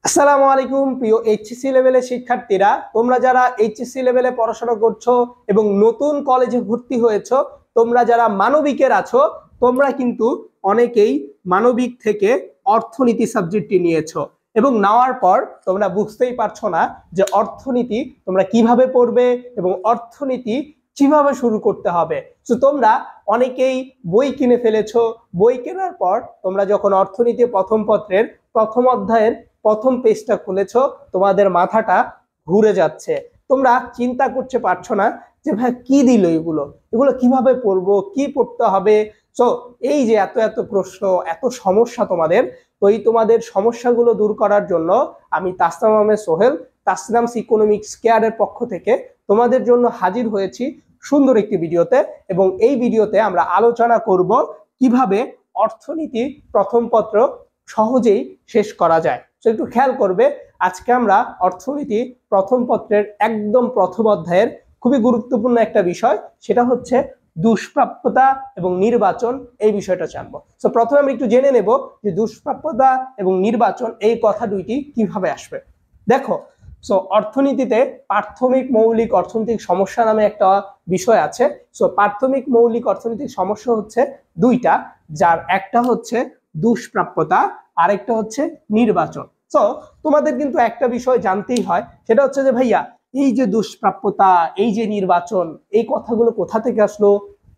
আসসালামু আলাইকুম প্রিয় এইচএসসি লেভেলের শিক্ষার্থীরা, তোমরা যারা এইচএসসি লেভেলে পড়াশোনা করছো এবং নতুন কলেজে ভর্তি হয়েছো, তোমরা যারা মানবিকের আছো, তোমরা কিন্তু অনেকেই মানবিক থেকে অর্থনীতি সাবজেক্টটি নিয়েছো এবং নেওয়ার পর তোমরা বুঝতেই পারছো না যে অর্থনীতি তোমরা কিভাবে পড়বে এবং অর্থনীতি কিভাবে শুরু করতে হবে। তো তোমরা অনেকেই বই কিনে ফেলেছো। বই কেনার পর তোমরা যখন অর্থনীতি প্রথম পত্রের প্রথম অধ্যায়ের প্রথম পেজটা খুলেছো, তোমাদের মাথাটা ঘুরে যাচ্ছে। তোমরা চিন্তা করতে পারছো না যে ভাই কি দিল এগুলো, এগুলো কিভাবে পড়বো, কি পড়তে হবে। তো এই যে এত এত প্রশ্ন, এত সমস্যা তোমাদের, তো এই তোমাদের সমস্যাগুলো দূর করার জন্য আমি তাসনাম আহমেদ সোহেল, তাসনামস ইকোনমিক্স কেয়ারের পক্ষ থেকে তোমাদের জন্য হাজির হয়েছি সুন্দর একটি ভিডিওতে। এবং এই ভিডিওতে আমরা আলোচনা করব কিভাবে অর্থনীতি প্রথম পত্র সহজেই শেষ করা যায়। তো একটু খেয়াল করবে, আজকে আমরা অর্থনীতি প্রথম পত্রের একদম প্রথম অধ্যায়ের খুবই গুরুত্বপূর্ণ একটা বিষয়, সেটা হচ্ছে দুষ্প্রাপ্যতা এবং নির্বাচন, এই বিষয়টা জানবো। তো প্রথমে আমরা একটু জেনে নেব যে দুষ্প্রাপ্যতা এবং নির্বাচন এই কথা দুইটি কিভাবে আসবে। দেখো, সো অর্থনীতিতে প্রাথমিক মৌলিক অর্থনৈতিক সমস্যা নামে একটা বিষয় আছে। সো প্রাথমিক মৌলিক অর্থনৈতিক সমস্যা হচ্ছে দুইটা, যার একটা হচ্ছে দুষ্প্রাপ্যতা, আরেকটা হচ্ছে নির্বাচন। তো তোমাদের কিন্তু একটা বিষয় জানতেই হয়, সেটা হচ্ছে যে ভাইয়া এই যে দুষ্প্রাপ্যতা, এই যে নির্বাচন, এই কথাগুলো কোথা থেকে আসলো,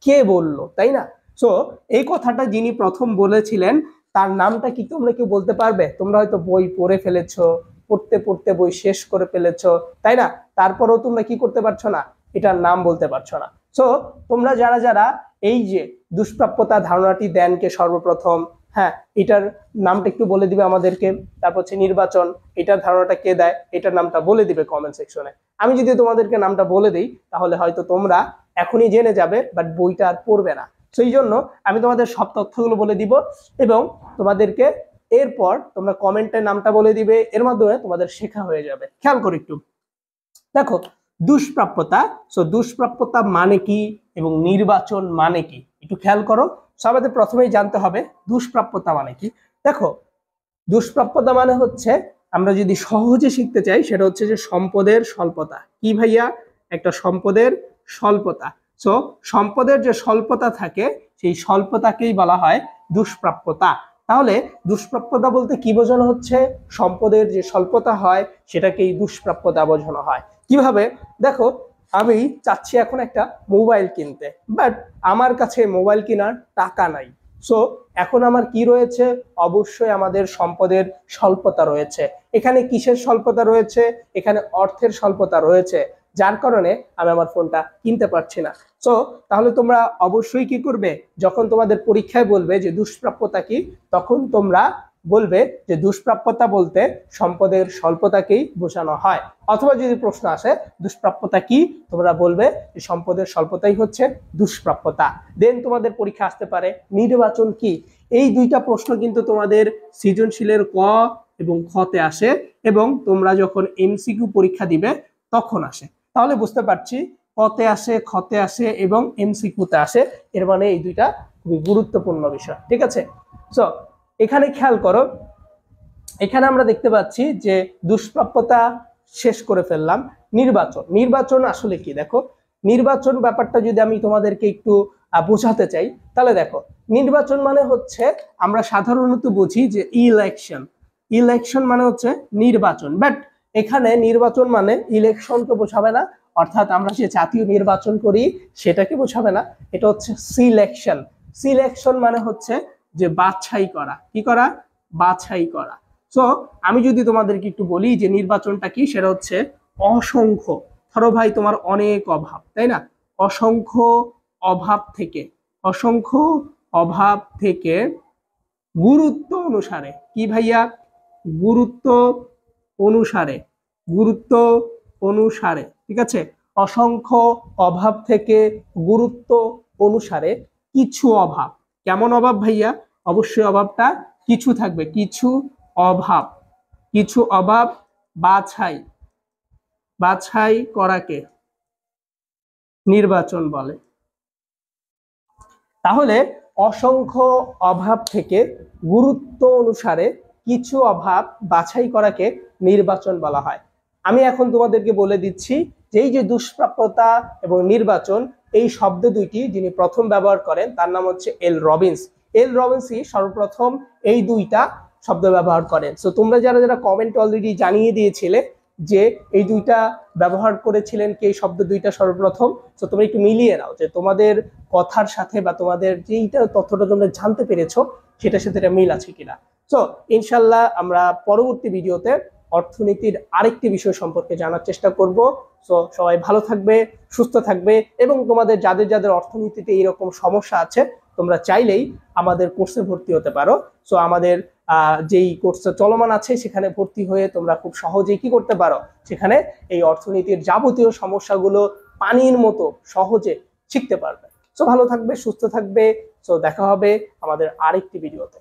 কে বললো, তাই না? সো এই কথাটা যিনি প্রথম বলেছিলেন তার নামটা কি তোমরা কেউ বলতে পারবে? তোমরা হয়তো বই পড়ে ফেলেছো, পড়তে পড়তে বই শেষ করে ফেলেছো, তাই না? তারপরেও তোমরা কি করতে পারছো না, এটার নাম বলতে পারছো না। সো তোমরা যারা যারা এই যে দুষ্প্রাপ্যতা ধারণাটি দেন কে সর্বপ্রথম, হ্যাঁ, এটার নামটা একটু বলে দিবে আমাদেরকে। তারপর হচ্ছে নির্বাচন, এটার ধারণাটা কে দেয়, এটার নামটা বলে দিবে কমেন্ট সেকশনে। আমি যদি তোমাদেরকে নামটা বলে দিই তাহলে হয়তো তোমরা এখনই জেনে যাবে, বাট বইটা আর পড়বে না। সেই জন্য আমি তোমাদের সব তথ্যগুলো বলে দিব এবং তোমাদেরকে এরপর তোমরা কমেন্টে নামটা বলে দিবে, এর মাধ্যমে তোমাদের শেখা হয়ে যাবে। খেয়াল করো একটু, দেখো দুষ্প্রাপ্যতা, সো দুষ্প্রাপ্যতা মানে কি এবং নির্বাচন মানে কি, একটু খেয়াল করো। সবাই প্রথমেই জানতে হবে দুষ্প্রাপ্যতা মানে কি। দেখো, দুষ্প্রাপ্যতা মানে হচ্ছে, আমরা যদি সহজে শিখতে চাই, সেটা হচ্ছে যে সম্পদের স্বল্পতা। কি ভাইয়া? একটা সম্পদের স্বল্পতা। সো সম্পদের যে স্বল্পতা থাকে, সেই স্বল্পতাকেই বলা হয় দুষ্প্রাপ্যতা। তাহলে দুষ্প্রাপ্যতা বলতে কি বোঝানো হচ্ছে? সম্পদের যে স্বল্পতা হয় সেটাকেই দুষ্প্রাপ্যতা বোঝানো হয়। কিভাবে? দেখো, আমি চাচ্ছি এখন একটা মোবাইল কিনতে, বাট আমার কাছে মোবাইল কেনার টাকা নাই। সো এখন আমার কি রয়েছে? অবশ্যই আমাদের সম্পদের স্বল্পতা রয়েছে। এখানে কিসের স্বল্পতা রয়েছে? এখানে অর্থের স্বল্পতা রয়েছে, যার কারণে আমি আমার ফোনটা কিনতে পারছি না। সো তাহলে তোমরা অবশ্যই কি করবে, যখন তোমাদের পরীক্ষায় বলবে যে দুষ্প্রাপ্যতা কি, তখন তোমরা বলবে যে দুষ্প্রাপ্যতা বলতে সম্পদের স্বল্পতাকেই বোঝানো হয়। অথবা যদি প্রশ্ন আসে দুষ্প্রাপ্যতা কি, তোমরা বলবে যে সম্পদের স্বল্পতাই হচ্ছে দুষ্প্রাপ্যতা। দেন তোমাদের পরীক্ষা আসতে পারে নির্বাচন কি। এই দুইটা প্রশ্ন কিন্তু তোমাদের সৃজনশীলের ক এবং খতে আসে, এবং তোমরা যখন এমসিকিউ পরীক্ষা দিবে তখন আসে। তাহলে বুঝতে পারছি কতে আসে, খতে আসে এবং এমসিকিউতে আসে, এর মানে এই দুইটা খুবই গুরুত্বপূর্ণ বিষয়। ঠিক আছে? সো এখানে খেয়াল করো, এখানে আমরা দেখতে পাচ্ছি যে দুষ্প্রাপ্যতা শেষ করে ফেললাম। নির্বাচন, নির্বাচন আসলে কি? দেখো, নির্বাচন ব্যাপারটা যদি আমি তোমাদেরকে একটু বোঝাতে চাই, তাহলে দেখো, নির্বাচন মানে হচ্ছে, আমরা সাধারণত বুঝি যে ইলেকশন, ইলেকশন মানে হচ্ছে নির্বাচন, বাট এখানে নির্বাচন মানে ইলেকশনকে বোঝাবে না, অর্থাৎ আমরা যে জাতীয় নির্বাচন করি সেটাকে বোঝাবে না। এটা হচ্ছে সিলেকশন। সিলেকশন মানে হচ্ছে যে বাছাই করা। কি করা? বাছাই করা। সো আমি যদি তোমাদেরকে একটু বলি যে নির্বাচনটা কি, সেটা হচ্ছে অসংখ্য, ধরো ভাই তোমার অনেক অভাব, তাই না? অসংখ্য অভাব থেকে, অসংখ্য অভাব থেকে গুরুত্ব অনুসারে, কি ভাইয়া? গুরুত্ব অনুসারে, গুরুত্ব অনুসারে, ঠিক আছে? অসংখ্য অভাব থেকে গুরুত্ব অনুসারে কিছু অভাব। কেমন অভাব ভাইয়া? অবশ্যই অভাবটা কিছু থাকবে, কিছু অভাব, কিছু অভাব বাছাই, বাছাই করাকে নির্বাচন বলে। তাহলে অসংখ্য অভাব থেকে গুরুত্ব অনুসারে কিছু অভাব বাছাই করাকে নির্বাচন বলা হয়। আমি এখন তোমাদেরকে বলে দিচ্ছি যে এই যে দুষ্প্রাপ্যতা এবং নির্বাচন এই শব্দ দুইটি যিনি প্রথম ব্যবহার করেন তার নাম হচ্ছে এল রবিন্স। এল রবিন্সই সর্বপ্রথম এই দুইটা শব্দ ব্যবহার করেন। সো তোমরা যারা যারা কমেন্ট অলরেডি জানিয়ে দিয়েছিলে যে এই দুইটা ব্যবহার করেছিলেন কে, এই শব্দ দুইটা সর্বপ্রথম, তো তোমরা একটু মিলিয়ে নাও যে তোমাদের কথার সাথে বা তোমাদের যেইটা তথ্যটা তোমরা জানতে পেরেছো সেটার সাথে এটা মিল আছে কিনা। সো ইনশাল্লাহ আমরা পরবর্তী ভিডিওতে অর্থনীতির আরেকটি বিষয় সম্পর্কে জানার চেষ্টা করব। সো সবাই ভালো থাকবে, সুস্থ থাকবে, এবং তোমাদের যাদের যাদের অর্থনীতিতে এরকম সমস্যা আছে তোমরা চাইলেই আমাদের কোর্সে ভর্তি হতে পারো। সো আমাদের যেই কোর্সটা চলমান আছে সেখানে ভর্তি হয়ে তোমরা খুব সহজেই কি করতে পারো, সেখানে এই অর্থনীতির যাবতীয় সমস্যাগুলো পানির মতো সহজে শিখতে পারবে। সো ভালো থাকবে, সুস্থ থাকবে। সো দেখা হবে আমাদের আরেকটি ভিডিওতে।